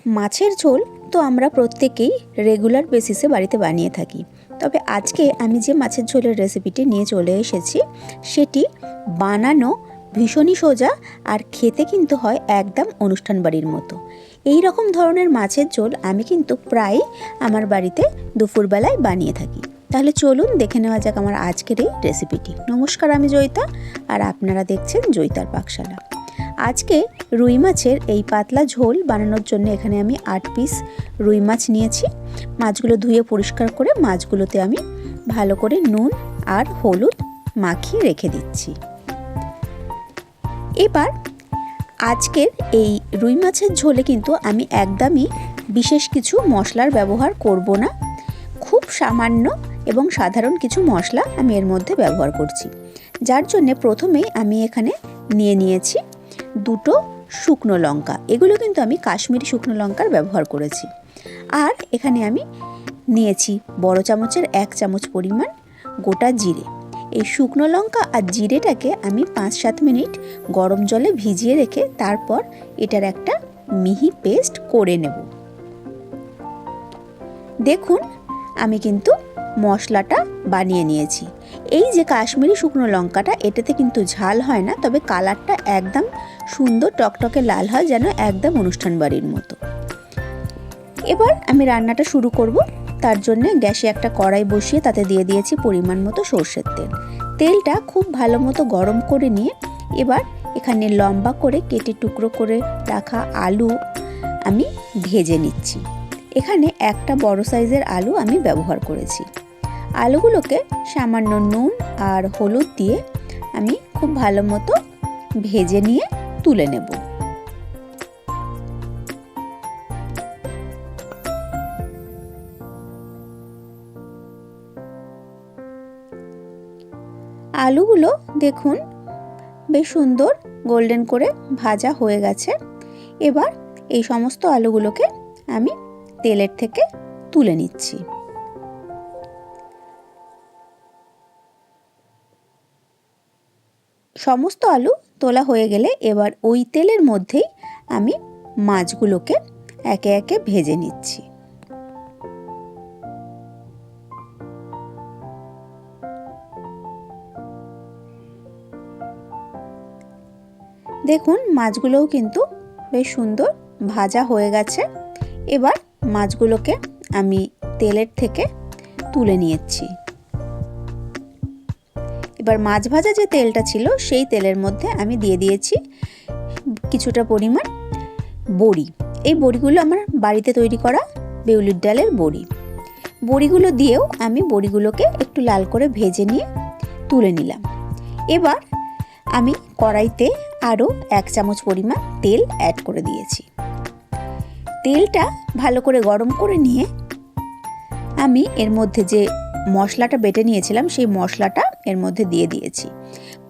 মাছের ঝোল তো আমরা প্রত্যেকেই রেগুলার বেসিসে বাড়িতে বানিয়ে থাকি। তবে আজকে আমি যে মাছের ঝোলের রেসিপিটি নিয়ে চলে এসেছি সেটি বানানো ভীষণই সোজা আর খেতে কিন্তু হয় একদম অনুষ্ঠান বাড়ির মতো। এই রকম ধরনের মাছের ঝোল আমি কিন্তু প্রায় আমার বাড়িতে দুপুরবেলায় বানিয়ে থাকি। তাহলে চলুন দেখে নেওয়া যাক আমার আজকের এই রেসিপিটি। নমস্কার, আমি জয়িতা আর আপনারা দেখছেন জয়িতার পাকশালা। আজকে রুই মাছের এই পাতলা ঝোল বানানোর জন্য এখানে আমি 8 পিস রুই মাছ নিয়েছি। মাছগুলো ধুয়ে পরিষ্কার করে মাছগুলোতে আমি ভালো করে নুন আর হলুদ মাখিয়ে রেখে দিচ্ছি। এবার আজকের এই রুই মাছের ঝোলে কিন্তু আমি একদমই বিশেষ কিছু মশলার ব্যবহার করব না। খুব সামান্য এবং সাধারণ কিছু মশলা আমি এর মধ্যে ব্যবহার করছি, যার জন্য প্রথমেই আমি এখানে নিয়েছি 2 শুকনো লঙ্কা। এগুলো কিন্তু আমি কাশ্মীরি শুকনো লঙ্কার ব্যবহার করেছি। আর এখানে আমি নিয়েছি বড় চামচের 1 চামচ পরিমাণ গোটা জিরে। এই শুকনো লঙ্কা আর জিরেটাকে আমি 5-7 মিনিট গরম জলে ভিজিয়ে রেখে তারপর এটার একটা মিহি পেস্ট করে নেব। দেখুন আমি কিন্তু মশলাটা বানিয়ে নিয়েছি। এই যে কাশ্মীরি শুকনো লঙ্কাটা, এটাতে কিন্তু ঝাল হয় না, তবে কালারটা একদম সুন্দর টকটকে লাল হয়, যেন একদম অনুষ্ঠান বাড়ির মতো। এবার আমি রান্নাটা শুরু করব। তার জন্য গ্যাসে একটা কড়াই বসিয়ে তাতে দিয়ে দিয়েছি পরিমাণ মতো সর্ষের তেল। তেলটা খুব ভালো মতো গরম করে নিয়ে এবার এখানে লম্বা করে কেটে টুকরো করে রাখা আলু আমি ভেজে নিচ্ছি। এখানে একটা বড় সাইজের আলু আমি ব্যবহার করেছি। আলুগুলোকে সামান্য নুন আর হলুদ দিয়ে আমি খুব ভালো মতো ভেজে নিয়ে তুলে নেব। আলুগুলো দেখুন বেশ সুন্দর গোল্ডেন করে ভাজা হয়ে গেছে। এবার এই সমস্ত আলুগুলোকে আমি তেলের থেকে তুলে নিচ্ছি। সমস্ত আলু তোলা হয়ে গেলে এবার ওই তেলের মধ্যেই আমি মাছগুলোকে একে একে ভেজে নিচ্ছি। দেখুন মাছগুলোও কিন্তু বেশ সুন্দর ভাজা হয়ে গেছে। এবার মাছগুলোকে আমি তেলের থেকে তুলে নিয়েছি। এবার মাছ ভাজা যে তেলটা ছিল সেই তেলের মধ্যে আমি দিয়ে দিয়েছি কিছুটা পরিমাণ বড়ি। এই বড়িগুলো আমার বাড়িতে তৈরি করা বিউলির ডালের বড়ি। বড়িগুলো দিয়েও আমি বড়িগুলোকে একটু লাল করে ভেজে নিয়ে তুলে নিলাম। এবার আমি কড়াইতে আরও 1 চামচ পরিমাণ তেল অ্যাড করে দিয়েছি। তেলটা ভালো করে গরম করে নিয়ে আমি এর মধ্যে যে মশলাটা বেটে নিয়েছিলাম সেই মশলাটা এর মধ্যে দিয়ে দিয়েছি।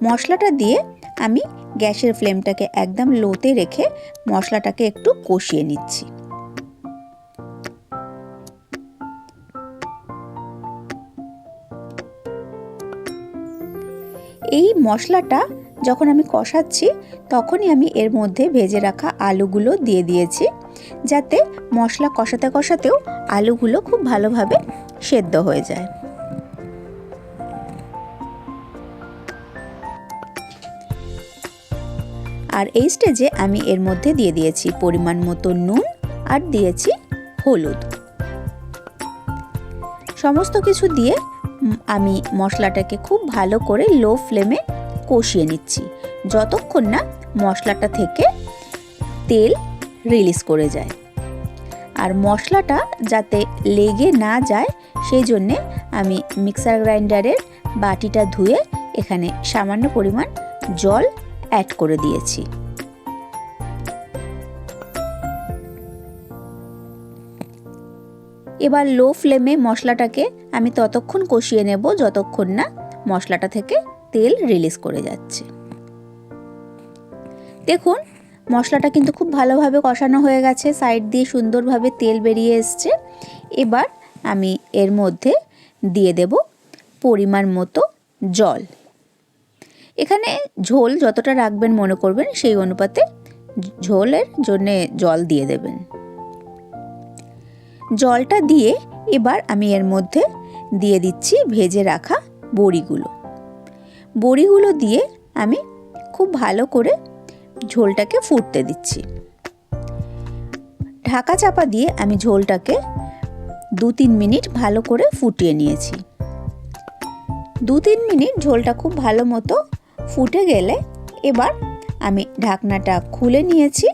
মশলাটা দিয়ে আমি গ্যাসের ফ্লেমটাকে একদম লোতে রেখে মশলাটাকে একটু কষিয়ে নিচ্ছি। এই মশলাটা যখন আমি কষাচ্ছি তখনই আমি এর মধ্যে ভেজে রাখা আলুগুলো দিয়ে দিয়েছি, যাতে মশলা কষাতে কষাতেও আলুগুলো খুব ভালোভাবে সেদ্ধ হয়ে যায়। আর এই স্টেজে আমি এর মধ্যে দিয়ে দিয়েছি পরিমাণ মতো নুন আর দিয়েছি হলুদ। সমস্ত কিছু দিয়ে আমি মশলাটাকে খুব ভালো করে লো ফ্লেমে কষিয়ে নিচ্ছি, যতক্ষণ না মশলাটা থেকে তেল রিলিজ করে যায়। আর মশলাটা যাতে লেগে না যায় সেই জন্যে আমি মিক্সার গ্রাইন্ডারের বাটিটা ধুয়ে এখানে সামান্য পরিমাণ জল অ্যাড করে দিয়েছি। এবার লো ফ্লেমে মশলাটাকে আমি ততক্ষণ কষিয়ে নেব যতক্ষণ না মশলাটা থেকে তেল রিলিজ করে যাচ্ছে। দেখুন মশলাটা কিন্তু খুব ভালোভাবে কষানো হয়ে গেছে, সাইড দিয়ে সুন্দরভাবে তেল বেরিয়ে এসছে। এবার আমি এর মধ্যে দিয়ে দেব পরিমাণ মতো জল। এখানে ঝোল যতটা রাখবেন মনে করবেন সেই অনুপাতে ঝোলের জন্যে জল দিয়ে দেবেন। জলটা দিয়ে এবার আমি এর মধ্যে দিয়ে দিচ্ছি ভেজে রাখা বড়িগুলো দিয়ে আমি খুব ভালো করে ঝোলটাকে ফুটতে দিচ্ছি। ঢাকা চাপা দিয়ে আমি ঝোলটাকে 2-3 মিনিট ভালো করে ফুটিয়ে নিয়েছি। 2-3 মিনিট ঝোলটা খুব ভালো মতো ফুটে গেলে এবার আমি ঢাকনাটা খুলে নিয়েছি।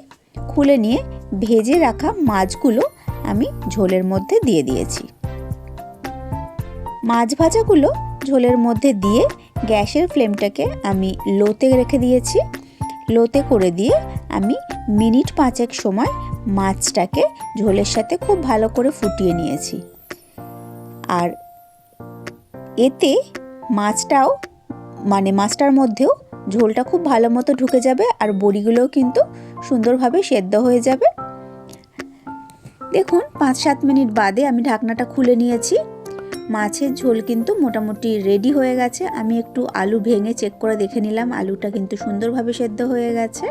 খুলে নিয়ে ভেজে রাখা মাছগুলো আমি ঝোলের মধ্যে দিয়ে দিয়েছি। মাছ ভাজাগুলো ঝোলের মধ্যে দিয়ে গ্যাসের ফ্লেমটাকে আমি লোতে রেখে দিয়েছি। লোতে করে দিয়ে আমি মিনিট 5 সময় মাছটাকে ঝোলের সাথে খুব ভালো করে ফুটিয়ে নিয়েছি। আর এতে মাছটার মধ্যেও ঝোলটা খুব ভালো মতো ঢুকে যাবে আর বড়িগুলোও কিন্তু সুন্দরভাবে সেদ্ধ হয়ে যাবে। দেখুন 5-7 মিনিট বাদে আমি ঢাকনাটা খুলে নিয়েছি। মাছের ঝোল কিন্তু মোটামুটি রেডি হয়ে গেছে। আমি একটু আলু ভেঙে চেক করে দেখে নিলাম, আলুটা কিন্তু সুন্দরভাবে সেদ্ধ হয়ে গেছে।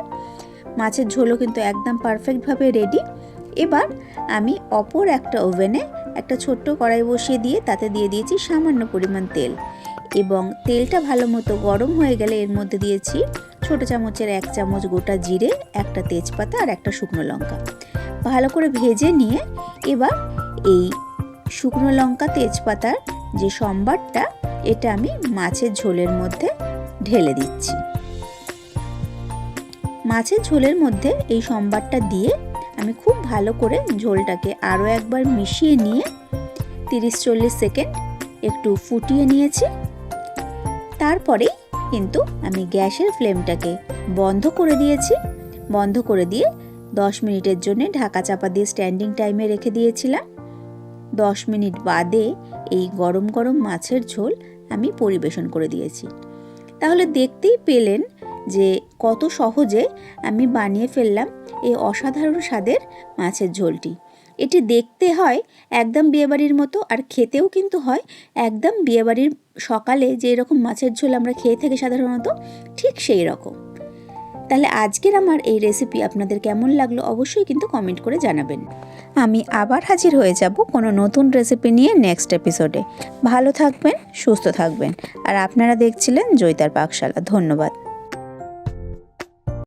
মাছের ঝোলও কিন্তু একদম পারফেক্টভাবে রেডি। এবার আমি অপর একটা ওভেনে একটা ছোট্ট কড়াই বসিয়ে দিয়ে তাতে দিয়ে দিয়েছি সামান্য পরিমাণ তেল, এবং তেলটা ভালো মতো গরম হয়ে গেলে এর মধ্যে দিয়েছি ছোটো চামচের 1 চামচ গোটা জিরে, একটা তেজপাতা আর একটা শুকনো লঙ্কা। ভালো করে ভেজে নিয়ে এবার এই শুকনো লঙ্কা তেজপাতার যে সম্বারটা এটা আমি মাছের ঝোলের মধ্যে ঢেলে দিচ্ছি। মাছের ঝোলের মধ্যে এই সম্বারটা দিয়ে আমি খুব ভালো করে ঝোলটাকে আরও একবার মিশিয়ে নিয়ে 30-40 সেকেন্ড একটু ফুটিয়ে নিয়েছি। তারপরেই কিন্তু আমি গ্যাসের ফ্লেমটাকে বন্ধ করে দিয়েছি। বন্ধ করে দিয়ে 10 মিনিটের জন্য ঢাকা চাপা দিয়ে স্ট্যান্ডিং টাইমে রেখে দিয়েছিলাম। 10 মিনিট বাদে এই গরম গরম মাছের ঝোল আমি পরিবেশন করে দিয়েছি। তাহলে দেখতেই পেলেন যে কত সহজে আমি বানিয়ে ফেললাম এই অসাধারণ স্বাদের মাছের ঝোলটি। এটি দেখতে হয় একদম বিয়েবাড়ির মতো, আর খেতেও কিন্তু হয় একদম বিয়েবাড়ির সকালে যে এরকম মাছের ঝোল আমরা খেয়ে থাকি সাধারণত, ঠিক সেই রকম। তাহলে আজকের আমার এই রেসিপি আপনাদের কেমন লাগলো অবশ্যই কিন্তু কমেন্ট করে জানাবেন। আমি আবার হাজির হয়ে যাব কোনো নতুন রেসিপি নিয়ে নেক্সট এপিসোডে। ভালো থাকবেন, সুস্থ থাকবেন। আর আপনারা দেখছিলেন জয়িতার পাকশালা। ধন্যবাদ।